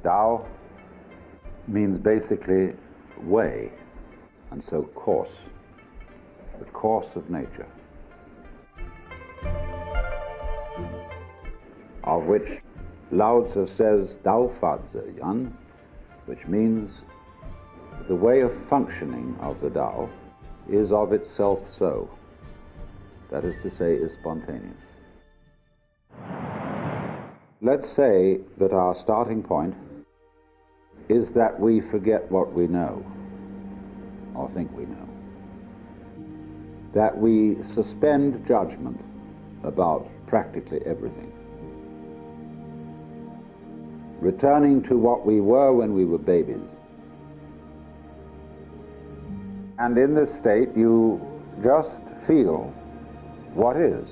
Tao means basically way, and so course, the course of nature, of which Lao Tzu says Dao Fa Zi Yan, which means the way of functioning of the Tao is of itself so. That is to say, is spontaneous. Let's say that our starting point is that we forget what we know, or think we know. That we suspend judgment about practically everything. Returning to what we were when we were babies. And in this state you just feel what is,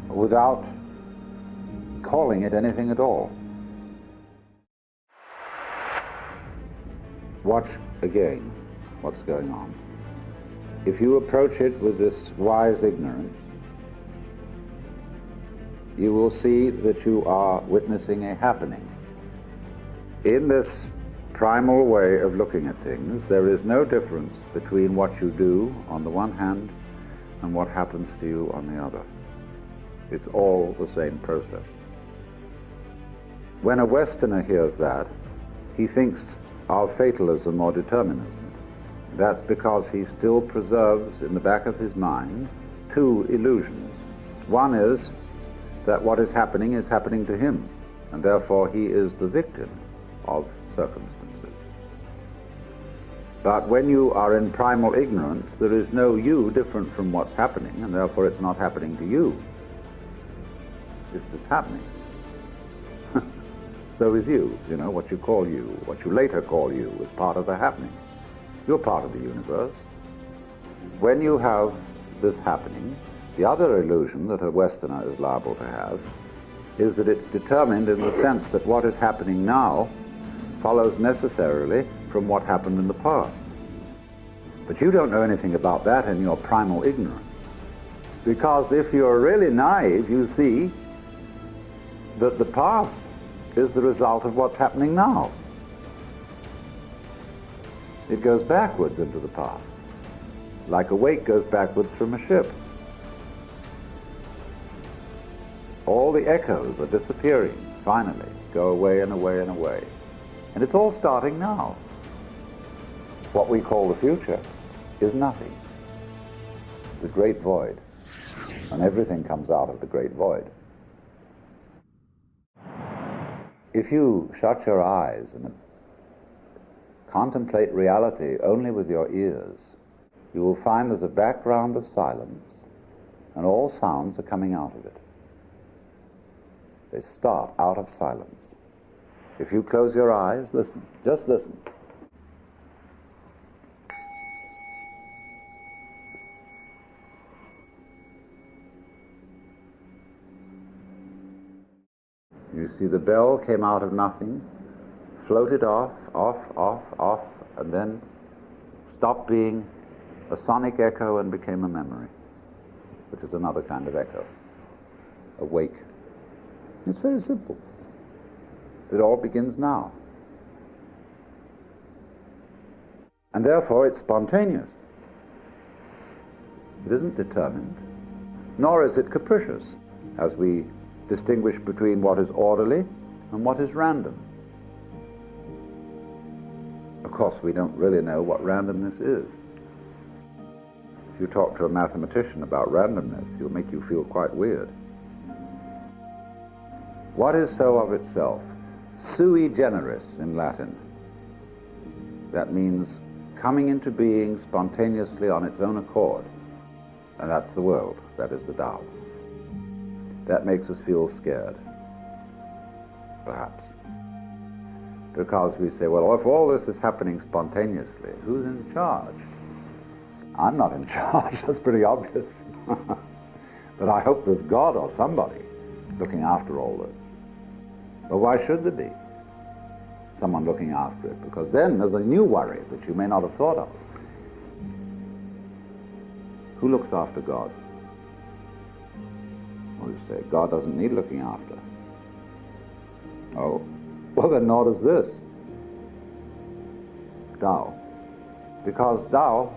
without calling it anything at all. Watch again what's going on. If you approach it with this wise ignorance, you will see that you are witnessing a happening. In this primal way of looking at things, there is no difference between what you do on the one hand and what happens to you on the other. It's all the same process. When a Westerner hears that, he thinks of fatalism or determinism. That's because he still preserves in the back of his mind two illusions. One is that what is happening to him, and therefore he is the victim of circumstances. But when you are in primal ignorance, there is no you different from what's happening, and therefore it's not happening to you. It's just happening. So is you. You know, what you call you, what you later call you, is part of the happening. You're part of the universe. When you have this happening, the other illusion that a Westerner is liable to have is that it's determined in the sense that what is happening now follows necessarily from what happened in the past. But you don't know anything about that in your primal ignorance. Because if you're really naive, you see that the past is the result of what's happening now. It goes backwards into the past, like a wake goes backwards from a ship. All the echoes are disappearing, finally, go away and away and away. And it's all starting now. What we call the future is nothing. The great void. And everything comes out of the great void. If you shut your eyes and contemplate reality only with your ears, you will find there's a background of silence, and all sounds are coming out of it. They start out of silence. If you close your eyes, listen, just listen. You see the bell came out of nothing, floated off, and then stopped being a sonic echo and became a memory, which is another kind of echo, a wake. It's very simple. It all begins now. And therefore it's spontaneous. It isn't determined, nor is it capricious, as we distinguish between what is orderly and what is random. Of course, we don't really know what randomness is. If you talk to a mathematician about randomness, he'll make you feel quite weird. What is so of itself? Sui generis in Latin. That means coming into being spontaneously on its own accord. And that's the world. That is the Tao. That makes us feel scared, perhaps. Because we say, well, if all this is happening spontaneously, who's in charge? I'm not in charge, that's pretty obvious. But I hope there's God or somebody looking after all this. But why should there be someone looking after it? Because then there's a new worry that you may not have thought of. Who looks after God? Well, we say. God doesn't need looking after. Oh, well then nor does this. Tao. Because Tao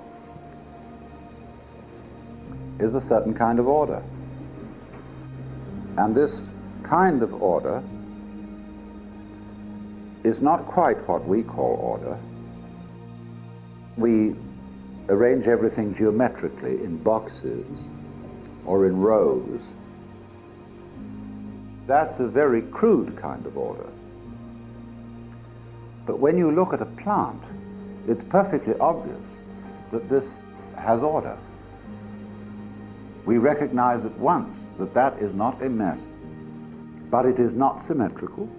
is a certain kind of order. And this kind of order is not quite what we call order. We arrange everything geometrically in boxes or in rows. That's a very crude kind of order. But when you look at a plant, it's perfectly obvious that this has order. We recognize at once that that is not a mess, but it is not symmetrical,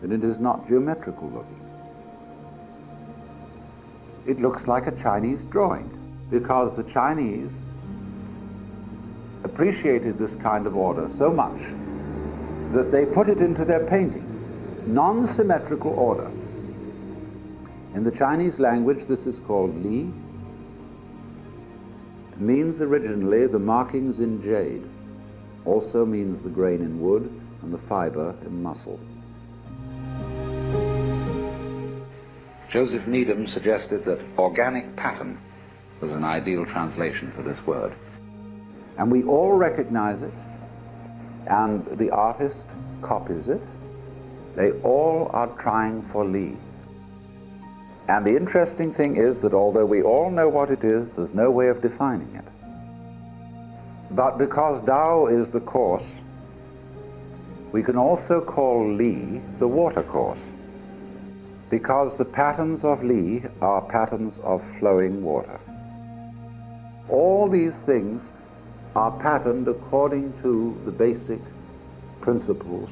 and it is not geometrical looking. It looks like a Chinese drawing, because the Chinese appreciated this kind of order so much that they put it into their painting. Non-symmetrical order. In the Chinese language, this is called Li. It means originally the markings in jade, also means the grain in wood and the fiber in muscle. Joseph Needham suggested that organic pattern was an ideal translation for this word. And we all recognize it, and the artist copies it. They all are trying for Li. And the interesting thing is that although we all know what it is, there's no way of defining it. But because Tao is the course, we can also call Li the water course, because the patterns of Li are patterns of flowing water. All these things are patterned according to the basic principles,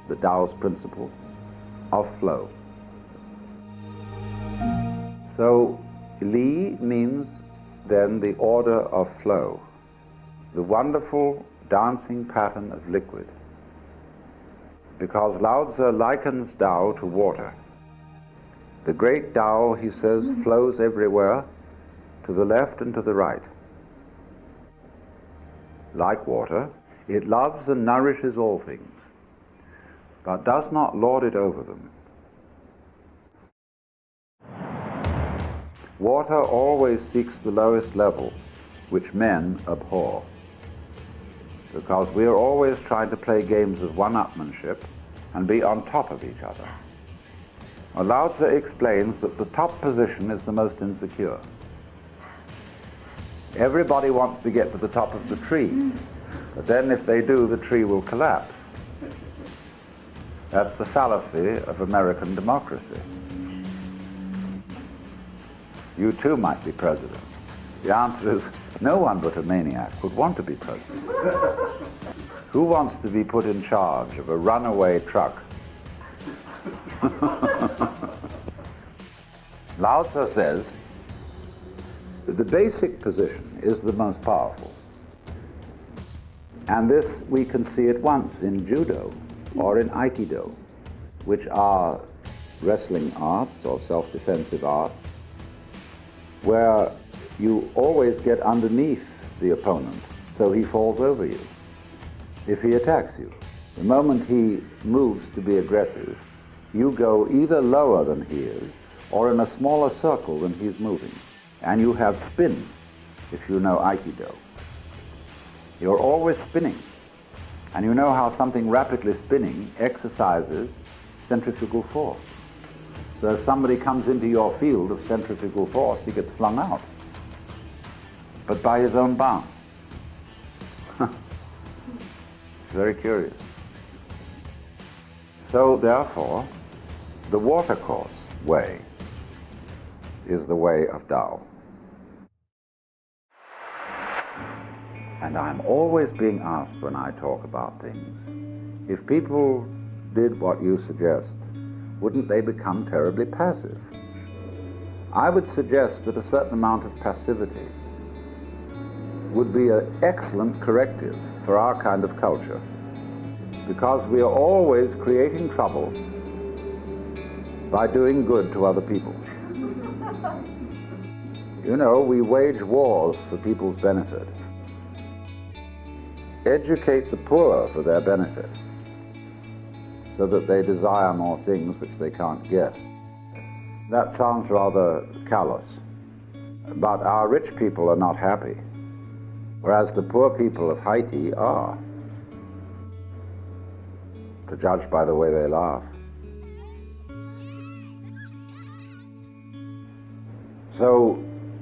the Tao's principle of flow. So Li means then the order of flow, the wonderful dancing pattern of liquid. Because Lao Tzu likens Tao to water. The great Tao, he says, flows everywhere, to the left and to the right. Like water, it loves and nourishes all things, but does not lord it over them. Water always seeks the lowest level, which men abhor, because we are always trying to play games of one-upmanship and be on top of each other. Well, Lao Tzu explains that the top position is the most insecure. Everybody wants to get to the top of the tree, but then if they do, the tree will collapse. That's the fallacy of American democracy. You too might be president. The answer is no one but a maniac would want to be president. Who wants to be put in charge of a runaway truck? Lao Tzu says that the basic position is the most powerful. And this we can see at once in Judo or in Aikido, which are wrestling arts or self-defensive arts, where you always get underneath the opponent, so he falls over you if he attacks you. The moment he moves to be aggressive, you go either lower than he is or in a smaller circle than he's moving. And you have spin, if you know Aikido. You're always spinning. And you know how something rapidly spinning exercises centrifugal force. So if somebody comes into your field of centrifugal force, he gets flung out, but by his own bounce. It's very curious. So therefore, the watercourse way is the way of Tao. And I'm always being asked when I talk about things, if people did what you suggest, wouldn't they become terribly passive? I would suggest that a certain amount of passivity would be an excellent corrective for our kind of culture, because we are always creating trouble by doing good to other people. You know, we wage wars for people's benefit. educate the poor for their benefit, so that they desire more things which they can't get. That sounds rather callous, but our rich people are not happy, whereas the poor people of Haiti are, to judge by the way they laugh. So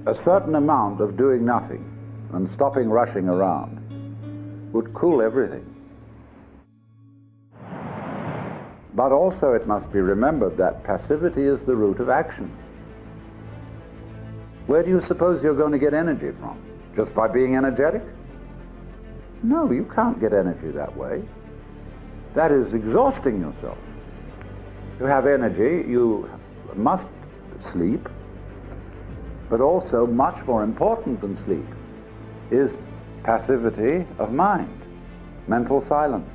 a certain amount of doing nothing and stopping rushing around would cool everything. But also it must be remembered that passivity is the root of action. Where do you suppose you're going to get energy from? Just by being energetic? No, you can't get energy that way. That is exhausting yourself. To have energy, you must sleep, but also, much more important than sleep, is passivity of mind, mental silence.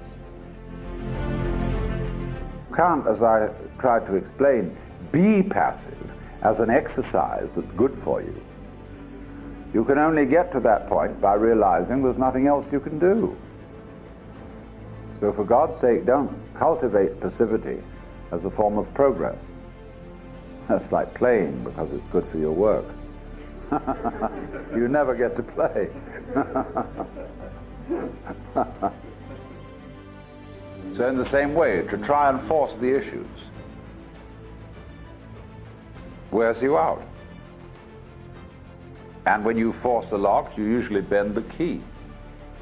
You can't, as I tried to explain, be passive as an exercise that's good for you. You can only get to that point by realizing there's nothing else you can do. So for God's sake, don't cultivate passivity as a form of progress. That's like playing because it's good for your work. You never get to play. So in the same way, to try and force the issues wears you out. And when you force a lock, you usually bend the key.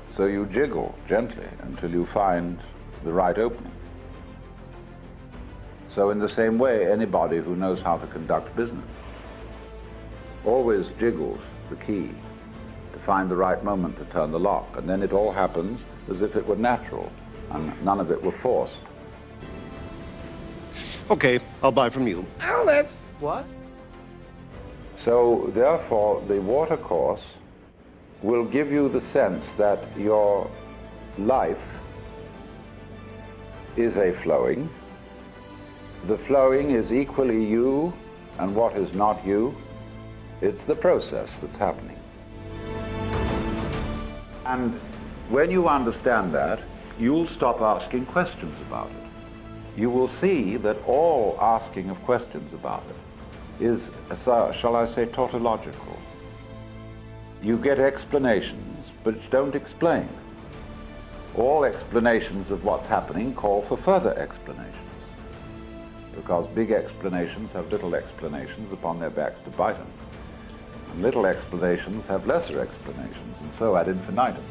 So you jiggle gently until you find the right opening. So in the same way, anybody who knows how to conduct business always jiggles the key to find the right moment to turn the lock. And then it all happens as if it were natural and none of it were forced. Okay, I'll buy from you. Oh, that's... What? So therefore, the water course will give you the sense that your life is a flowing. The flowing is equally you and what is not you. It's the process that's happening. And when you understand that, you'll stop asking questions about it. You will see that all asking of questions about it is, shall I say, tautological. You get explanations, but don't explain. All explanations of what's happening call for further explanations, because big explanations have little explanations upon their backs to bite them, and little explanations have lesser explanations, and so ad infinitum.